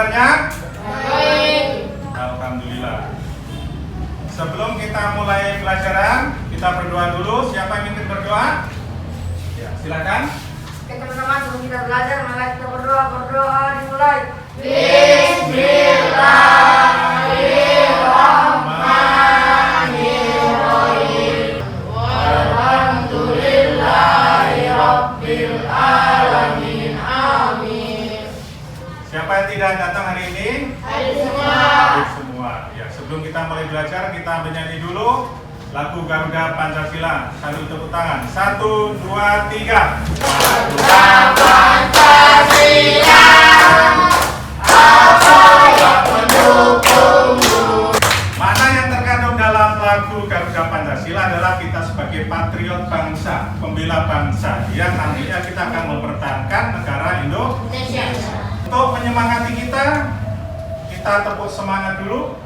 kabarnya? Baik. Alhamdulillah. Sebelum kita mulai pelajaran, kita berdoa dulu. Siapa yang ingin berdoa? Ya, silakan. Teman-teman, sebelum kita belajar, maka kita berdoa dimulai. Bismillahirrahmanirrahim. Walhamdulillahirabbil alamin. Amin. Siapa yang tidak datang hari ini? Hadir semua. Hadir semua. Ya, sebelum kita mulai belajar, kita menyanyi dulu lagu Garuda Pancasila. Satu tepuk tangan. 1, 2, 3. Garuda Pancasila, apa yang mendukungmu? Mana yang terkandung dalam lagu Garuda Pancasila adalah kita sebagai patriot bangsa, pembela bangsa yang nantinya kita akan mempertahankan negara Indonesia. Untuk menyemangati kita tepuk semangat dulu.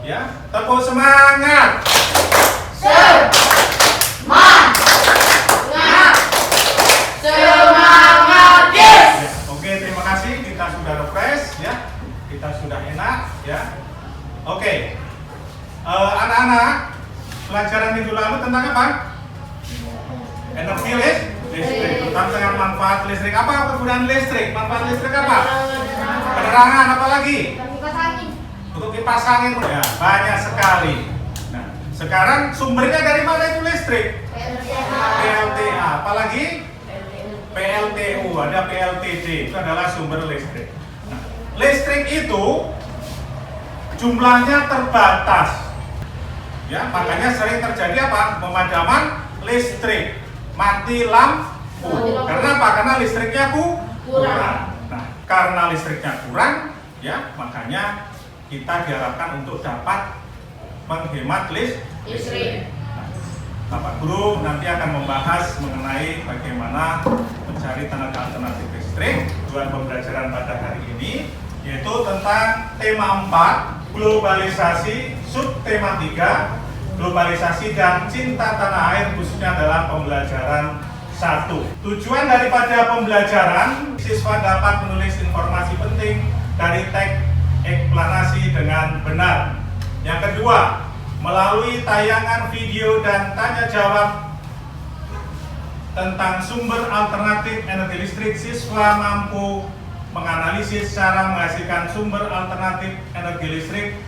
Ya, tepuk semangat. Semangat, yes. Ya, oke, terima kasih. Kita sudah refresh, ya. Kita sudah enak, ya. Oke, anak-anak, pelajaran minggu lalu tentang apa? Energi listrik. Tentang manfaat listrik. Apa kegunaan listrik? Manfaat listrik apa? Penerangan, apa lagi? Untuk kipas angin, ya, banyak sekali. Nah, sekarang sumbernya dari mana itu listrik? PLTA, apalagi? PLTU, ada PLTD, itu adalah sumber listrik. Nah, listrik itu jumlahnya terbatas, ya, makanya sering terjadi apa? Pemadaman listrik, mati lampu. Karena apa? Karena listriknya kurang. Nah, karena listriknya kurang, ya, makanya kita diharapkan untuk dapat menghemat listrik. Bapak Guru nanti akan membahas mengenai bagaimana mencari tenaga alternatif listrik. Tujuan pembelajaran pada hari ini yaitu tentang tema 4, globalisasi, subtema 3, globalisasi dan cinta tanah air, khususnya adalah pembelajaran 1. Tujuan daripada pembelajaran, siswa dapat menulis informasi penting dari teks eksplanasi dengan benar. Yang kedua, melalui tayangan video dan tanya jawab tentang sumber alternatif energi listrik, siswa mampu menganalisis cara menghasilkan sumber alternatif energi listrik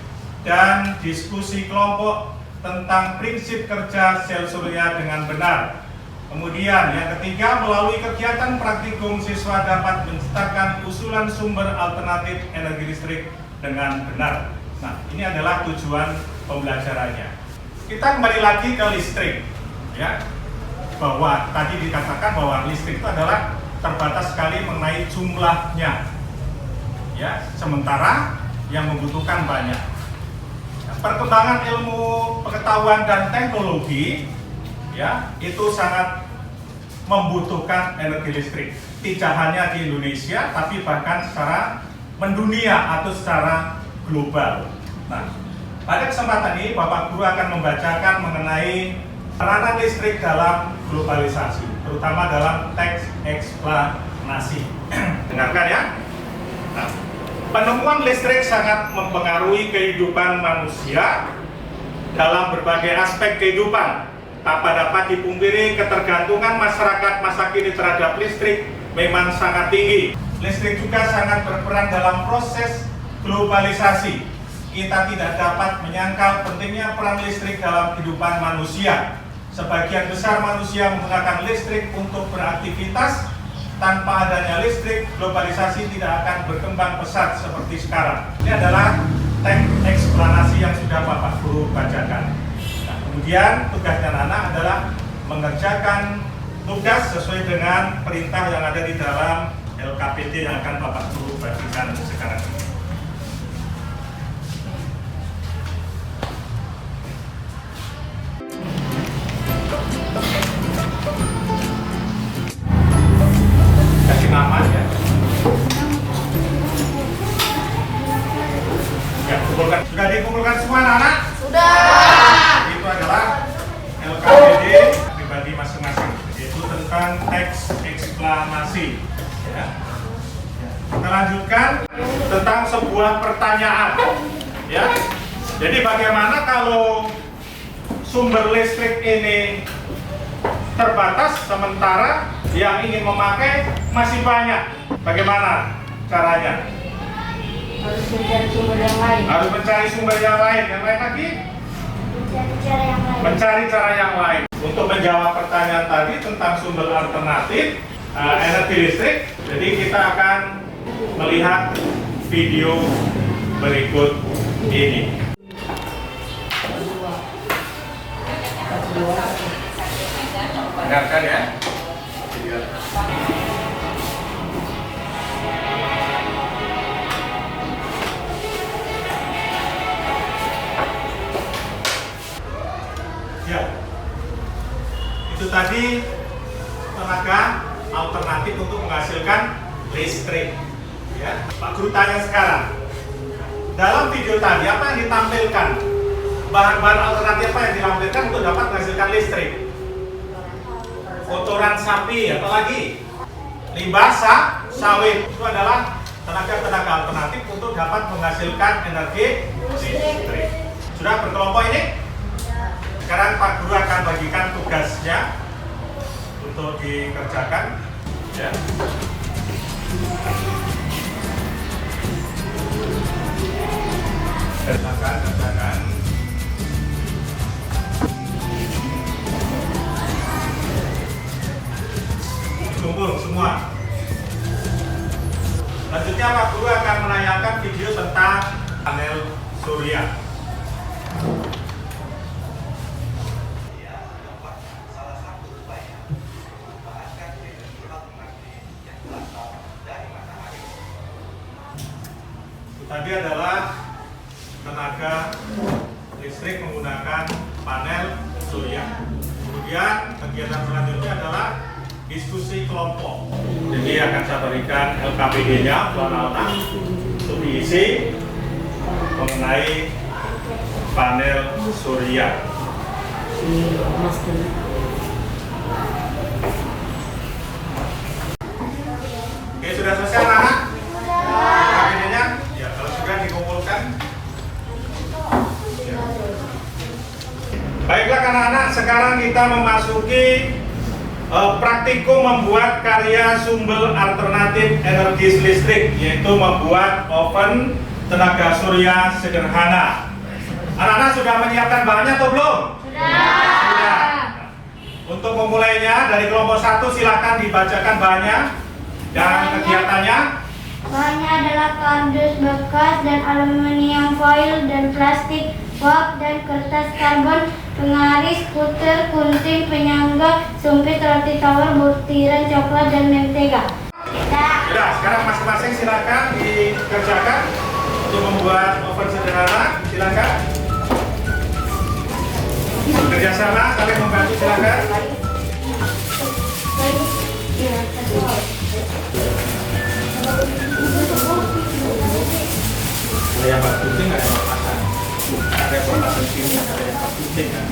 dan diskusi kelompok tentang prinsip kerja sel surya dengan benar. Kemudian yang ketiga, melalui kegiatan praktikum siswa dapat menciptakan usulan sumber alternatif energi listrik dengan benar. Nah, ini adalah tujuan pembelajarannya. Kita kembali lagi ke listrik, ya, bahwa tadi dikatakan bahwa listrik itu adalah terbatas sekali mengenai jumlahnya, ya, sementara yang membutuhkan banyak. Nah, perkembangan ilmu pengetahuan dan teknologi, ya, itu sangat membutuhkan energi listrik. Tidak hanya di Indonesia, tapi bahkan secara mendunia atau secara global. Nah, pada kesempatan ini Bapak Guru akan membacakan mengenai peranan listrik dalam globalisasi, terutama dalam teks eksplanasi. Dengarkan, ya. Nah, penemuan listrik sangat mempengaruhi kehidupan manusia dalam berbagai aspek kehidupan. Tak dapat dipungkiri ketergantungan masyarakat masa kini terhadap listrik memang sangat tinggi. Listrik juga sangat berperan dalam proses globalisasi. Kita tidak dapat menyangkal pentingnya peran listrik dalam kehidupan manusia. Sebagian besar manusia menggunakan listrik untuk beraktivitas. Tanpa adanya listrik, globalisasi tidak akan berkembang pesat seperti sekarang. Ini adalah teks eksplanasi yang sudah Bapak Guru bacakan. Nah, kemudian tugasnya anak adalah mengerjakan tugas sesuai dengan perintah yang ada di dalam LKPD yang akan Bapak Guru bagikan sekarang ini. Kasih nama, ya. Ya, kumpulkan. Sudah dikumpulkan semua anak-anak? Sudah. Itu adalah LKPD pribadi masing-masing, yaitu tentang teks eksplanasi. Ya. Kita melanjutkan tentang sebuah pertanyaan. Ya. Jadi bagaimana kalau sumber listrik ini terbatas sementara yang ingin memakai masih banyak? Bagaimana caranya? Harus mencari sumber yang lain. Harus mencari sumber yang lain. Yang lain lagi? Mencari cara yang lain. Mencari cara yang lain. Untuk menjawab pertanyaan tadi tentang sumber alternatif energi listrik, jadi kita akan melihat video berikut ini. Dengarkan ya. Ya, itu tadi tenaga alternatif untuk menghasilkan listrik. Ya, Pak Guru tanya sekarang, dalam video tadi apa yang ditampilkan? Bahan-bahan alternatif apa yang ditampilkan untuk dapat menghasilkan listrik? Kotoran sapi, apalagi limbah sawit. Itu adalah tenaga-tenaga alternatif untuk dapat menghasilkan energi listrik. Sudah berkelompok ini? Sekarang Pak Guru akan bagikan tugasnya untuk dikerjakan. Ya. Kerjakan. Kumpul semua. Selanjutnya Pak Guru akan menayangkan video tentang panel surya. Tadi adalah tenaga listrik menggunakan panel surya. Kemudian kegiatan selanjutnya adalah diskusi kelompok. Jadi akan saya berikan LKPD-nya anak-anak untuk diisi mengenai panel surya. Oke, sudah selesai anak-anak? LKPD-nya? Ya, kalau sudah dikumpulkan. Ya. Baiklah anak-anak, sekarang kita memasuki praktikum membuat karya sumber alternatif energi listrik, yaitu membuat oven tenaga surya sederhana. Anak-anak sudah menyiapkan bahannya atau belum? Sudah. Untuk memulainya dari kelompok 1 silakan dibacakan bahannya dan kegiatannya. Bahannya adalah kardus bekas dan aluminium foil dan plastik wrap dan kertas karbon, pengaris, skuter, kunting, penyangga, sumpit, roti tawar, butiran coklat, dan mentega. Sudah, sekarang masing-masing silakan dikerjakan untuk membuat oven sederhana. Silakan. Kerjasama, saling membantu, silakan. Ada yang buat kunting, ada yang pasang. Ada yang buat pasang sini, ada yang buat kunting kan.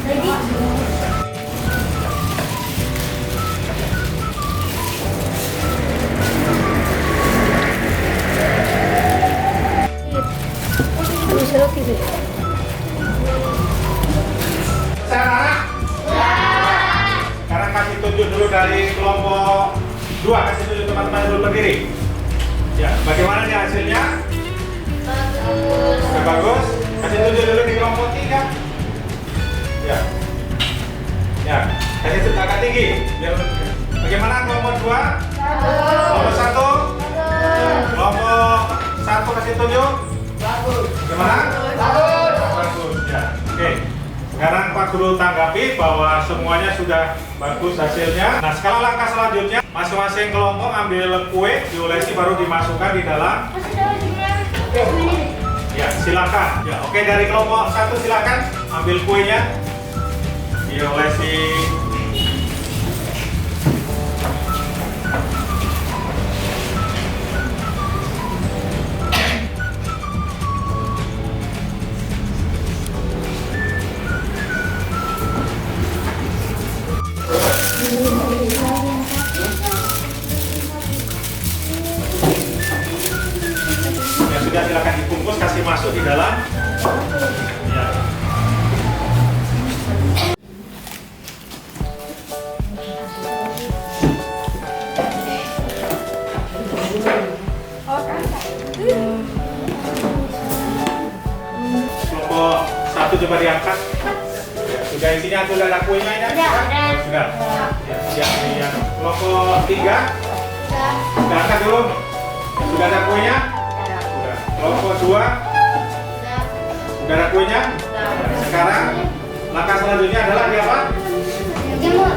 Sekarang kasih tunjuk dulu dari kelompok 2, kasih tunjuk teman-teman dulu berdiri. Ya, bagaimana nih hasilnya? Bagus. Bagus. Kasih tunjuk dulu di kelompok 3. Ya. Ya, kasih tunjuk agak tinggi. Biar bagaimana kelompok 2? Kelompok 1? Kelompok 1 kasih tunjuk. Bagus. Gimana? Bagus. Bagus. Ya. Oke. Sekarang Pak Guru tanggapi bahwa semuanya sudah bagus hasilnya. Nah, sekarang langkah selanjutnya masing-masing kelompok ambil kue, diolesi baru dimasukkan di dalam. Ya, silakan. Ya, oke, dari kelompok 1 silakan ambil kuenya, diolesi. sudah silakan dibungkus, kasih masuk di dalam. Ya. Kelompok 1 coba diangkat. Ya, sudah isinya, sudah ada kuenya ini? Sudah. Ya, yang kelompok 3 sudah angkat dulu. Sudah ada kuenya? Sudah. Kelompok 2 sudah ada kuenya? Sekarang langkah selanjutnya adalah di apa?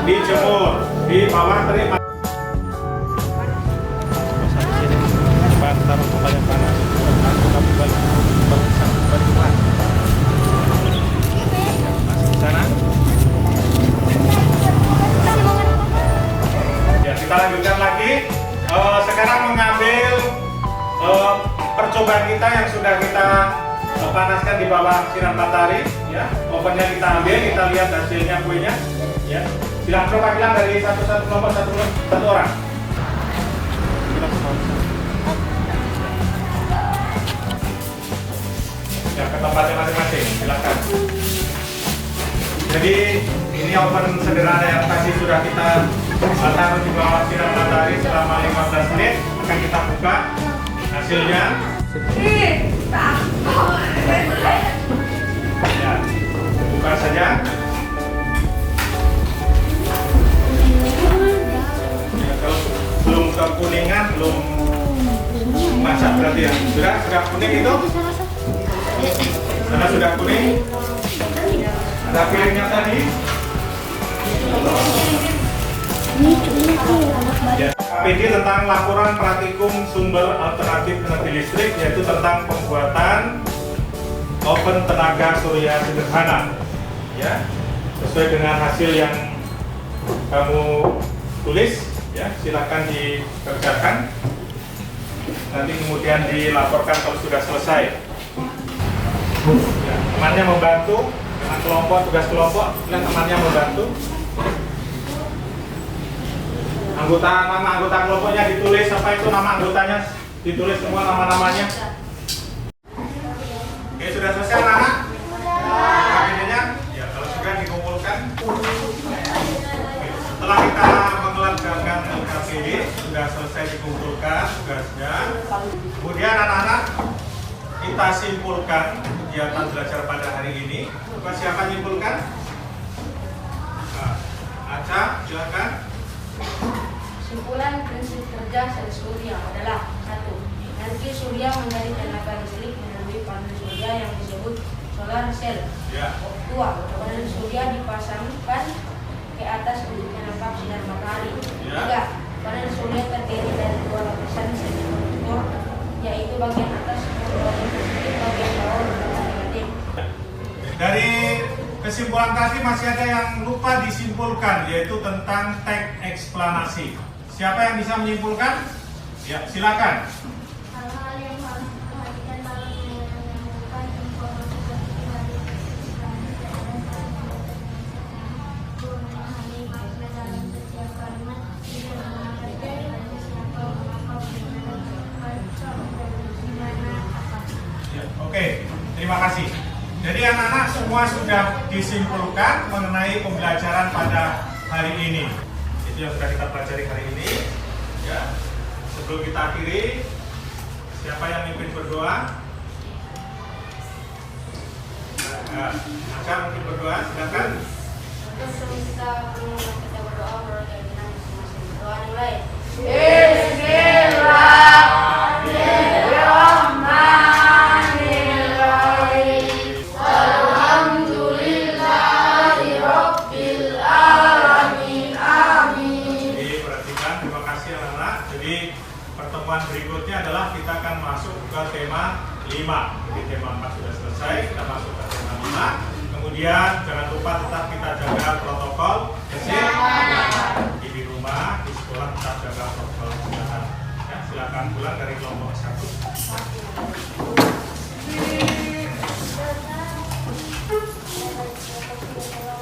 Dijemur di bawah terik. Taruh kembali yang panas, kembali masih di sana. Ya, kita lanjutkan lagi. Sekarang mengambil percobaan kita yang sudah kita panaskan di bawah sinar matahari. Ya, ovennya kita ambil, kita lihat hasilnya kuenya. Ya, silakan coba bilang dari satu kelompok satu orang. Ya, ke tempatnya masing-masing, silakan. Jadi ini oven sederhana yang tadi sudah kita taruh di bawah sinar matahari selama 15 menit. Akan kita buka hasilnya. Ya, buka saja. Ya, kalau belum kekuningan, belum masak berarti ya. Sudah kuning itu? Karena sudah kuning, ada piringnya tadi. Ya, KPD tentang laporan praktikum sumber alternatif energi listrik, yaitu tentang pembuatan oven tenaga surya sederhana. Ya, sesuai dengan hasil yang kamu tulis, ya silakan dikerjakan. Nanti kemudian dilaporkan kalau sudah selesai. Ya, temannya membantu dengan kelompok, tugas kelompok, dan temannya membantu. Nama anggota kelompoknya ditulis, apa itu nama anggotanya, ditulis semua nama-namanya. Oke, sudah selesai anak-anak? KPD-nya? Ya, kalau sudah dikumpulkan. Setelah kita mengerjakan KPD, sudah selesai dikumpulkan tugasnya. Kemudian anak-anak, kita simpulkan kegiatan belajar pada hari ini. Coba siapa nyimpulkan? Nah, Aca, silakan. Kesimpulan prinsip kerja sel surya adalah 1. Energi surya menjadi tenaga listrik melalui panel surya yang disebut solar cell. Ya. 2. Panel surya dipasangkan ke atas untuk menangkap sinar matahari. Ya. 3. Panel surya terdiri dari 2 lapisan semikonduktor, yaitu bagian atas bagian positif, bagian bawah bagian negatif. Dari kesimpulan tadi masih ada yang lupa disimpulkan, yaitu tentang teks eksplanasi. Siapa yang bisa menyimpulkan? Ya, silakan. Hal-hal yang harus diperhatikan dalam menemukan informasi seperti memahami makna dalam setiap kalimat, tidak mengerti siapa, mengapa, gimana, apa. Ya, oke, terima kasih. Jadi anak-anak semua sudah disimpulkan mengenai pembelajaran pada hari ini. Itu yang sudah kita pelajari hari ini. Ya. Sebelum kita akhiri, siapa yang mimpin berdoa? Nah, Aca mungkin berdoa, silakan. Sebelum kita berdoa, menurut keinginan masing-masing. Doa mulai. Pertemuan berikutnya adalah kita akan masuk ke tema 5. Jadi tema 4 sudah selesai, kita masuk ke tema 5. Kemudian jangan lupa tetap kita jaga protokol kesehatan. Di rumah, di sekolah tetap jaga protokol kesehatan. Ya, silakan pulang dari kelompok